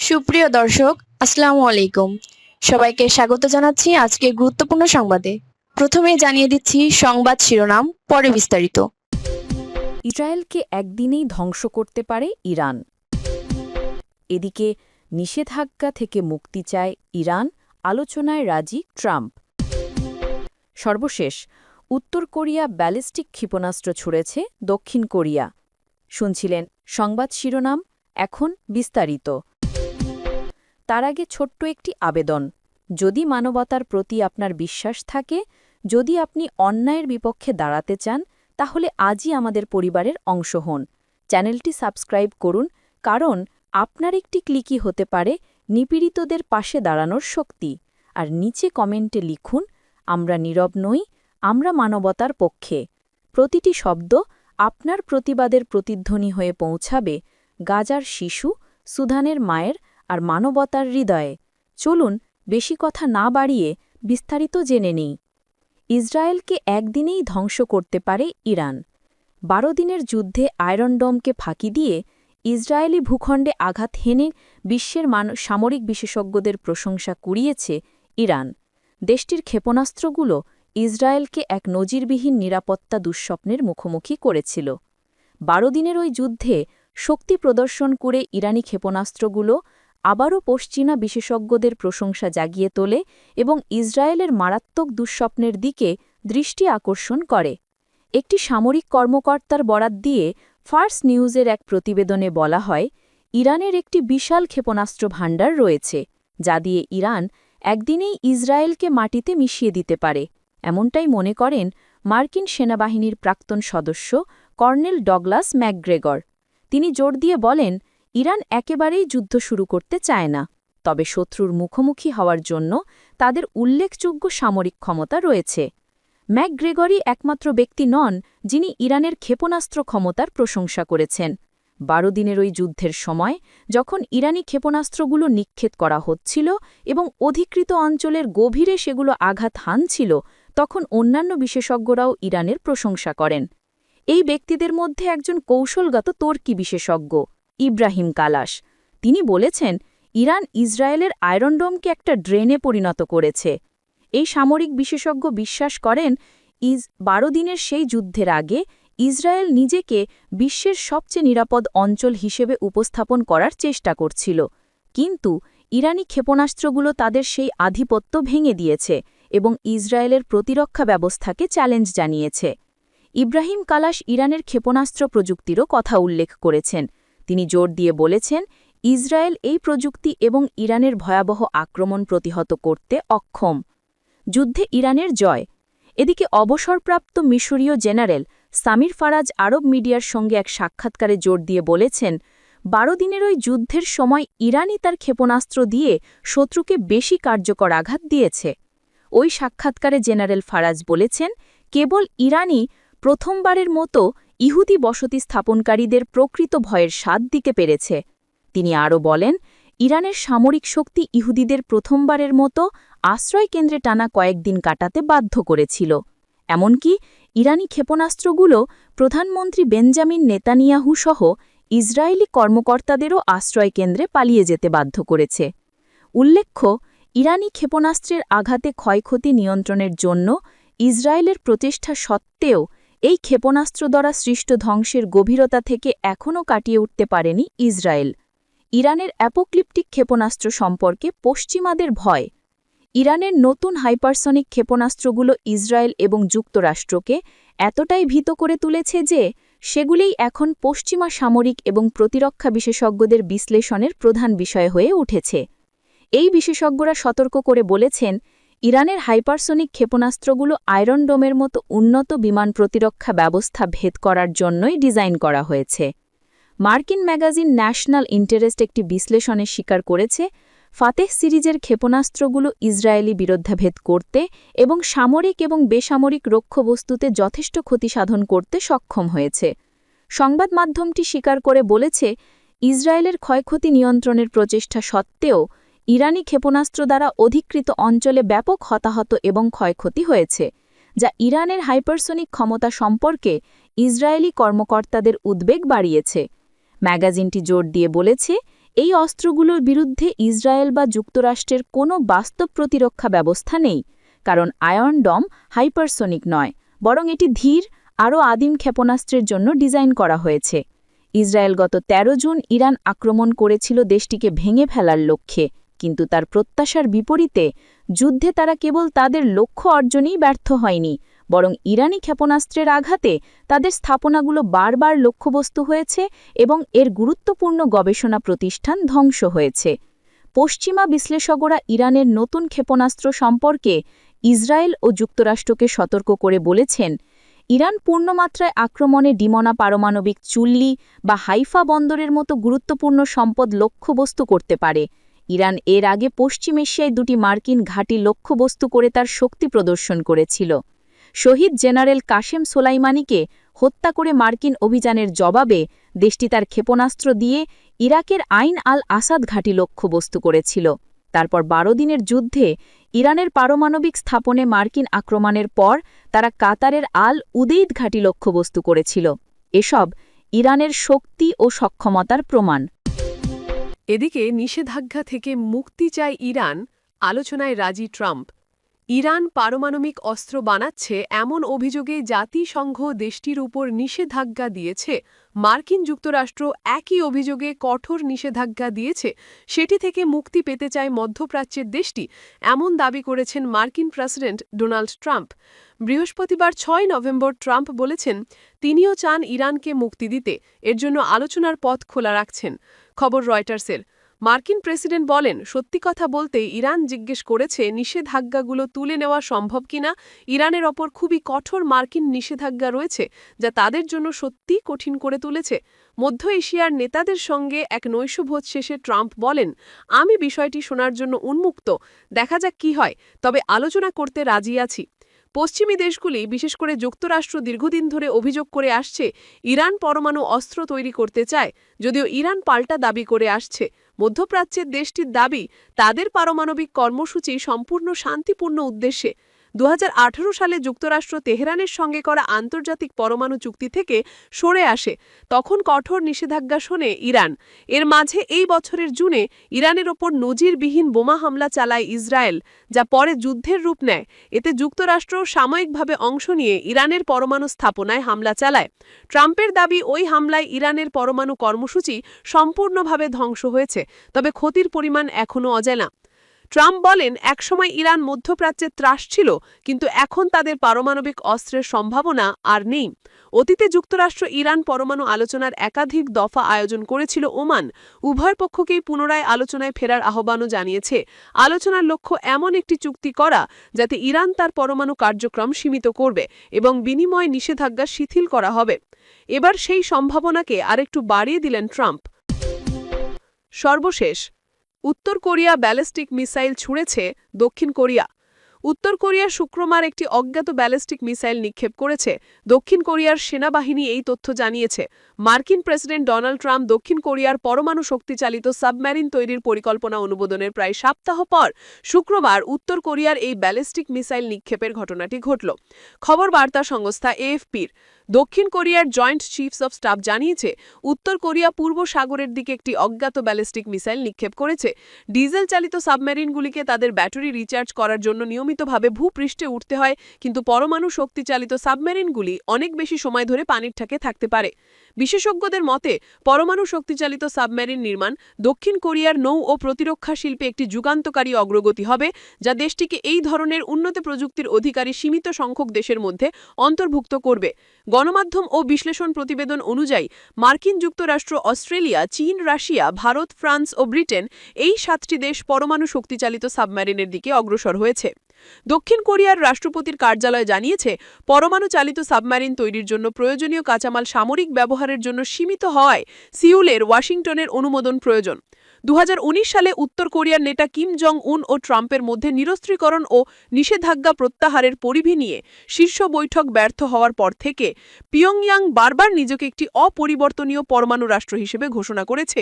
সুপ্রিয় দর্শক, আসসালামু আলাইকুম। সবাইকে স্বাগত জানাচ্ছি আজকে গুরুত্বপূর্ণ সংবাদে। প্রথমে জানিয়ে দিচ্ছি সংবাদ শিরোনাম, পরে বিস্তারিত। ইসরায়েলকে একদিনেই ধ্বংস করতে পারে ইরান। এদিকে নিষেধাজ্ঞা থেকে মুক্তি চায় ইরান, আলোচনায় রাজি ট্রাম্প। সর্বশেষ, উত্তর কোরিয়া ব্যালিস্টিক ক্ষেপণাস্ত্র ছুড়েছে দক্ষিণ কোরিয়া। শুনছিলেন সংবাদ শিরোনাম, এখন বিস্তারিত। তার আগে ছোট্ট একটি আবেদন। যদি মানবতার প্রতি আপনার বিশ্বাস থাকে, যদি আপনি অন্যায়ের বিপক্ষে দাঁড়াতে চান, তাহলে আজই আমাদের পরিবারের অংশ হন। চ্যানেলটি সাবস্ক্রাইব করুন, কারণ আপনার একটি ক্লিকই হতে পারে নিপীড়িতদের পাশে দাঁড়ানোর শক্তি। আর নিচে কমেন্টে লিখুন, আমরা নীরব নই, আমরা মানবতার পক্ষে। প্রতিটি শব্দ আপনার প্রতিবাদের প্রতিধ্বনি হয়ে পৌঁছাবে গাজার শিশু, সুদানের মায়ের আর মানবতার হৃদয়ে। চলুন বেশি কথা না বাড়িয়ে বিস্তারিত জেনে নিই। ইসরায়েলকে একদিনেই ধ্বংস করতে পারে ইরান। ১২ দিনের যুদ্ধে আয়রন ডোমকে ফাঁকি দিয়ে ইসরায়েলি ভূখণ্ডে আঘাত হেনে বিশ্বের সামরিক বিশেষজ্ঞদের প্রশংসা কুড়িয়েছে ইরান। দেশটির ক্ষেপণাস্ত্রগুলো ইসরায়েলকে এক নজিরবিহীন নিরাপত্তা দুঃস্বপ্নের মুখোমুখি করেছিল। ১২ দিনের ওই যুদ্ধে শক্তি প্রদর্শন করে ইরানি ক্ষেপণাস্ত্রগুলো আবারও পশ্চিমা বিশেষজ্ঞদের প্রশংসা জাগিয়ে তোলে এবং ইসরায়েলের মারাত্মক দুঃস্বপ্নের দিকে দৃষ্টি আকর্ষণ করে। একটি সামরিক কর্মকর্তার বরাত দিয়ে ফার্স নিউজের এক প্রতিবেদনে বলা হয়, ইরানের একটি বিশাল ক্ষেপণাস্ত্র ভাণ্ডার রয়েছে, যা দিয়ে ইরান একদিনেই ইসরায়েলকে মাটিতে মিশিয়ে দিতে পারে। এমনটাই মনে করেন মার্কিন সেনাবাহিনীর প্রাক্তন সদস্য কর্নেল ডগলাস ম্যাকগ্রেগর। তিনি জোর দিয়ে বলেন, ইরান একেবারেই যুদ্ধ শুরু করতে চায় না, তবে শত্রুর মুখোমুখি হওয়ার জন্য তাদের উল্লেখযোগ্য সামরিক ক্ষমতা রয়েছে। ম্যাকগ্রেগরই একমাত্র ব্যক্তি নন যিনি ইরানের ক্ষেপণাস্ত্র ক্ষমতার প্রশংসা করেছেন। ১২ দিনের ওই যুদ্ধের সময় যখন ইরানি ক্ষেপণাস্ত্রগুলো নিক্ষেপ করা হচ্ছিল এবং অধিকৃত অঞ্চলের গভীরে সেগুলো আঘাত হানছিল, তখন অন্যান্য বিশেষজ্ঞরাও ইরানের প্রশংসা করেন। এই ব্যক্তিদের মধ্যে একজন কৌশলগত তর্কি বিশেষজ্ঞ, ইব্রাহিম কালাস। তিনি বলেছেন, ইরান ইসরায়েলের আয়রন ডোমকে একটা ড্রেনে পরিণত করেছে। এই সামরিক বিশেষজ্ঞ বিশ্বাস করেন, ১২ দিনের সেই যুদ্ধের আগে ইসরায়েল নিজেকে বিশ্বের সবচেয়ে নিরাপদ অঞ্চল হিসেবে উপস্থাপন করার চেষ্টা করছিল। কিন্তু ইরানি ক্ষেপণাস্ত্রগুলো তাদের সেই আধিপত্য ভেঙে দিয়েছে এবং ইসরায়েলের প্রতিরক্ষা ব্যবস্থাকে চ্যালেঞ্জ জানিয়েছে। ইব্রাহিম কালাস ইরানের ক্ষেপণাস্ত্র প্রযুক্তিরও কথা উল্লেখ করেছেন। তিনি জোর দিয়ে বলেছেন, ইসরায়েল এই প্রযুক্তি এবং ইরানের ভয়াবহ আক্রমণ প্রতিহত করতে অক্ষম। যুদ্ধে ইরানের জয়। এদিকে অবসরপ্রাপ্ত মিশরীয় জেনারেল সামির ফারাজ আরব মিডিয়ার সঙ্গে এক সাক্ষাৎকারে জোর দিয়ে বলেছেন, ১২ দিনের ওই যুদ্ধের সময় ইরানই তার ক্ষেপণাস্ত্র দিয়ে শত্রুকে বেশি কার্যকর আঘাত দিয়েছে। ওই সাক্ষাৎকারে জেনারেল ফারাজ বলেছেন, কেবল ইরানই প্রথমবারের মতো ইহুদি বসতি স্থাপনকারীদের প্রকৃত ভয়ের স্বাদ দিতে পেরেছে। তিনি আরও বলেন, ইরানের সামরিক শক্তি ইহুদিদের প্রথমবারের মতো আশ্রয়কেন্দ্রে টানা কয়েকদিন কাটাতে বাধ্য করেছিল। এমনকি ইরানি ক্ষেপণাস্ত্রগুলো প্রধানমন্ত্রী বেঞ্জামিন নেতানিয়াহু সহ ইসরায়েলি কর্মকর্তাদেরও আশ্রয়কেন্দ্রে পালিয়ে যেতে বাধ্য করেছে। উল্লেখ্য, ইরানি ক্ষেপণাস্ত্রের আঘাতে ক্ষয়ক্ষতি নিয়ন্ত্রণের জন্য ইসরায়েলের প্রচেষ্টা সত্ত্বেও এই ক্ষেপণাস্ত্র দ্বারা সৃষ্ট ধ্বংসের গভীরতা থেকে এখনও কাটিয়ে উঠতে পারেনি ইসরায়েল। ইরানের অ্যাপোক্লিপটিক ক্ষেপণাস্ত্র সম্পর্কে পশ্চিমাদের ভয়। ইরানের নতুন হাইপারসনিক ক্ষেপণাস্ত্রগুলো ইসরায়েল এবং যুক্তরাষ্ট্রকে এতটাই ভীত করে তুলেছে যে সেগুলিই এখন পশ্চিমা সামরিক এবং প্রতিরক্ষা বিশেষজ্ঞদের বিশ্লেষণের প্রধান বিষয় হয়ে উঠেছে। এই বিশেষজ্ঞরা সতর্ক করে বলেছেন, ইরানের হাইপারসনিক ক্ষেপণাস্ত্রগুলো আয়রন ডোমের মতো উন্নত বিমান প্রতিরক্ষা ব্যবস্থা ভেদ করার জন্যই ডিজাইন করা হয়েছে। মার্কিন ম্যাগাজিন ন্যাশনাল ইন্টারেস্ট একটি বিশ্লেষণে স্বীকার করেছে, ফাতেহ সিরিজের ক্ষেপণাস্ত্রগুলো ইসরায়েলি বিরোধাভেদ করতে এবং সামরিক এবং বেসামরিক লক্ষ্যবস্তুতে যথেষ্ট ক্ষতি সাধন করতে সক্ষম হয়েছে। সংবাদ মাধ্যমটি স্বীকার করে বলেছে, ইসরায়েলের ক্ষয়ক্ষতি নিয়ন্ত্রণের প্রচেষ্টা সত্ত্বেও ইরানি ক্ষেপণাস্ত্র দ্বারা অধিকৃত অঞ্চলে ব্যাপক হতাহত এবং ক্ষয়ক্ষতি হয়েছে, যা ইরানের হাইপারসনিক ক্ষমতা সম্পর্কে ইসরায়েলি কর্মকর্তাদের উদ্বেগ বাড়িয়েছে। ম্যাগাজিনটি জোর দিয়ে বলেছে, এই অস্ত্রগুলোর বিরুদ্ধে ইসরায়েল বা যুক্তরাষ্ট্রের কোনো বাস্তব প্রতিরক্ষা ব্যবস্থা নেই, কারণ আয়রন ডম হাইপারসোনিক নয়, বরং এটি ধীর, আরও আদিম ক্ষেপণাস্ত্রের জন্য ডিজাইন করা হয়েছে। ইসরায়েল গত ১৩ জুন ইরান আক্রমণ করেছিল দেশটিকে ভেঙে ফেলার লক্ষ্যে, কিন্তু তার প্রত্যাশার বিপরীতে যুদ্ধে তারা কেবল তাদের লক্ষ্য অর্জনেই ব্যর্থ হয়নি, বরং ইরানি ক্ষেপণাস্ত্রের আঘাতে তাদের স্থাপনাগুলো বারবার লক্ষ্যবস্তু হয়েছে এবং এর গুরুত্বপূর্ণ গবেষণা প্রতিষ্ঠান ধ্বংস হয়েছে। পশ্চিমা বিশ্লেষকরা ইরানের নতুন ক্ষেপণাস্ত্র সম্পর্কে ইসরায়েল ও যুক্তরাষ্ট্রকে সতর্ক করে বলেছেন, ইরান পূর্ণমাত্রায় আক্রমণে ডিমনা পারমাণবিক চুল্লি বা হাইফা বন্দরের মতো গুরুত্বপূর্ণ সম্পদ লক্ষ্যবস্তু করতে পারে। ইরান এর আগে পশ্চিম এশিয়ায় ২টি মার্কিন ঘাঁটি লক্ষ্যবস্তু করে তার শক্তি প্রদর্শন করেছিল। শহীদ জেনারেল কাশেম সোলাইমানিকে হত্যা করে মার্কিন অভিযানের জবাবে দেশটি তার ক্ষেপণাস্ত্র দিয়ে ইরাকের আইন আল আসাদ ঘাঁটি লক্ষ্যবস্তু করেছিল। তারপর ১২ দিনের যুদ্ধে ইরানের পারমাণবিক স্থাপনে মার্কিন আক্রমণের পর তারা কাতারের আল উদেইদ ঘাঁটি লক্ষ্যবস্তু করেছিল। এসব ইরানের শক্তি ও সক্ষমতার প্রমাণ। এদিকে নিষেধাজ্ঞা থেকে মুক্তি চায় ইরান, আলোচনায় রাজি ট্রাম্প। ইরান পারমাণবিক অস্ত্র বানাচ্ছে এমন অভিযোগে জাতিসংঘ দেশটির উপর নিষেধাজ্ঞা দিয়েছে। মার্কিন যুক্তরাষ্ট্র একই অভিযোগে কঠোর নিষেধাজ্ঞা দিয়েছে, সেটি থেকে মুক্তি পেতে চায় মধ্যপ্রাচ্যের দেশটি, এমন দাবি করেছেন মার্কিন প্রেসিডেন্ট ডোনাল্ড ট্রাম্প। বৃহস্পতিবার ৬ নভেম্বর ট্রাম্প বলেছেন তিনিও চান ইরানকে মুক্তি দিতে, এর জন্য আলোচনার পথ খোলা রাখছেন। খবর রয়টার্সের। মার্কিন প্রেসিডেন্ট বলেন, সত্যি কথা বলতে ইরান জিজ্ঞেস করেছে নিষেধাজ্ঞাগুলো তুলে নেওয়া সম্ভব কিনা। ইরানের ওপর খুবই কঠোর মার্কিন নিষেধাজ্ঞা রয়েছে, যা তাদের জন্য সত্যিই কঠিন করে তুলেছে। মধ্য এশিয়ার নেতাদের সঙ্গে এক নৈশভোজ শেষে ট্রাম্প বলেন, আমি বিষয়টি শোনার জন্য উন্মুক্ত, দেখা যাক কি হয়, তবে আলোচনা করতে রাজি আছি। পশ্চিমী দেশগুলি, বিশেষ করে যুক্তরাষ্ট্র, দীর্ঘদিন ধরে অভিযোগ করে আসছে ইরান পরমাণু অস্ত্র তৈরি করতে চায়, যদিও ইরান পাল্টা দাবি করে আসছে। মধ্যপ্রাচ্যের দেশটির দাবি, তাদের পারমাণবিক কর্মসূচি সম্পূর্ণ শান্তিপূর্ণ উদ্দেশ্যে। ২০১৮ সালে যুক্তরাষ্ট্র তেহরানের সঙ্গে করা আন্তর্জাতিক পরমাণু চুক্তি থেকে সরে আসে, তখন কঠোর নিষেধাজ্ঞা শোনে ইরান। এর মাঝে এই বছরের জুনে ইরানের ওপর নজিরবিহীন বোমা হামলা চালায় ইসরায়েল, যা পরে যুদ্ধের রূপ নেয়। এতে যুক্তরাষ্ট্র সাময়িকভাবে অংশ নিয়ে ইরানের পরমাণু স্থাপনায় হামলা চালায়। ট্রাম্পের দাবি, ওই হামলায় ইরানের পরমাণু কর্মসূচি সম্পূর্ণভাবে ধ্বংস হয়েছে, তবে ক্ষতির পরিমাণ এখনও অজানা। ট্রাম্প বলেন, একসময় ইরান মধ্যপ্রাচ্যে ত্রাস ছিল, কিন্তু এখন তাদের পারমাণবিক অস্ত্রের সম্ভাবনা আর নেই। অতীতে যুক্তরাষ্ট্র ইরান পরমাণু আলোচনার একাধিক দফা আয়োজন করেছিল ওমান। উভয় পক্ষকেই পুনরায় আলোচনায় ফেরার আহ্বানও জানিয়েছে। আলোচনার লক্ষ্য এমন একটি চুক্তি করা যাতে ইরান তার পরমাণু কার্যক্রম সীমিত করবে এবং বিনিময় নিষেধাজ্ঞা শিথিল করা হবে। এবার সেই সম্ভাবনাকে আরেকটু বাড়িয়ে দিলেন ট্রাম্প। সর্বশেষ, উত্তর কোরিয়া ব্যালিস্টিক মিসাইল ছুঁড়েছে দক্ষিণ কোরিয়া। উত্তর কোরিয়া শুক্রবার একটি অজ্ঞাত ব্যালিস্টিক মিসাইল নিক্ষেপ করেছে। দক্ষিণ কোরিয়ার সেনাবাহিনী এই তথ্য জানিয়েছে। মার্কিন প্রেসিডেন্ট ডোনাল্ড ট্রাম্প দক্ষিণ কোরিয়ার পরমাণু শক্তিচালিত সাবমেরিন তৈরির পরিকল্পনা অনুমোদনের প্রায় সপ্তাহ পর শুক্রবার উত্তর কোরিয়ার এই ব্যালিস্টিক মিসাইল নিক্ষেপের ঘটনাটি ঘটল। খবর বার্তা সংস্থা এএফপির। দক্ষিণ কোরিয়ার জয়েন্ট চিফস অব স্টাফ জানিয়েছে, উত্তর কোরিয়া পূর্ব সাগরের দিকে একটি অজ্ঞাত ব্যালিস্টিক মিসাইল নিক্ষেপ করেছে। ডিজেল চালিত সাবমেরিনগুলিকে তাদের ব্যাটারি রিচার্জ করার জন্য নিয়মিতভাবে ভূপৃষ্ঠে উঠতে হয়, কিন্তু পরমাণু শক্তিচালিত সাবমেরিনগুলি অনেক বেশি সময় ধরে পানির ঠাকে থাকতে পারে। বিশেষজ্ঞদের মতে, পরমাণু শক্তিচালিত সাবমেরিন নির্মাণ দক্ষিণ কোরিয়ার নৌ ও প্রতিরক্ষা শিল্পে একটি যুগান্তকারী অগ্রগতি হবে, যা দেশটিকে এই ধরনের উন্নত প্রযুক্তির অধিকারী সীমিত সংখ্যক দেশের মধ্যে অন্তর্ভুক্ত করবে। গণমাধ্যম ও বিশ্লেষণ প্রতিবেদন অনুযায়ী মার্কিন যুক্তরাষ্ট্র, অস্ট্রেলিয়া, চীন, রাশিয়া, ভারত, ফ্রান্স ও ব্রিটেন, এই ৭টি দেশ পরমাণু শক্তিচালিত সাবমেরিনের দিকে অগ্রসর হয়েছে। দক্ষিণ কোরিয়ার রাষ্ট্রপতির কার্যালয় জানিয়েছে, পরমাণু চালিত সাবমেরিন তৈরির জন্য প্রয়োজনীয় কাঁচামাল সামরিক ব্যবহারের জন্য সীমিত হওয়ায় সিউলের ওয়াশিংটনের অনুমোদন প্রয়োজন। ২০১৯ সালে উত্তর কোরিয়ার নেতা কিম জং উন ও ট্রাম্পের মধ্যে নিরস্ত্রীকরণ ও নিষেধাজ্ঞা প্রত্যাহারের পরিধি নিয়ে শীর্ষ বৈঠক ব্যর্থ হওয়ার পর থেকে পিয়ংইয়াং বারবার নিজেকে একটি অপরিবর্তনীয় পরমাণু রাষ্ট্র হিসেবে ঘোষণা করেছে।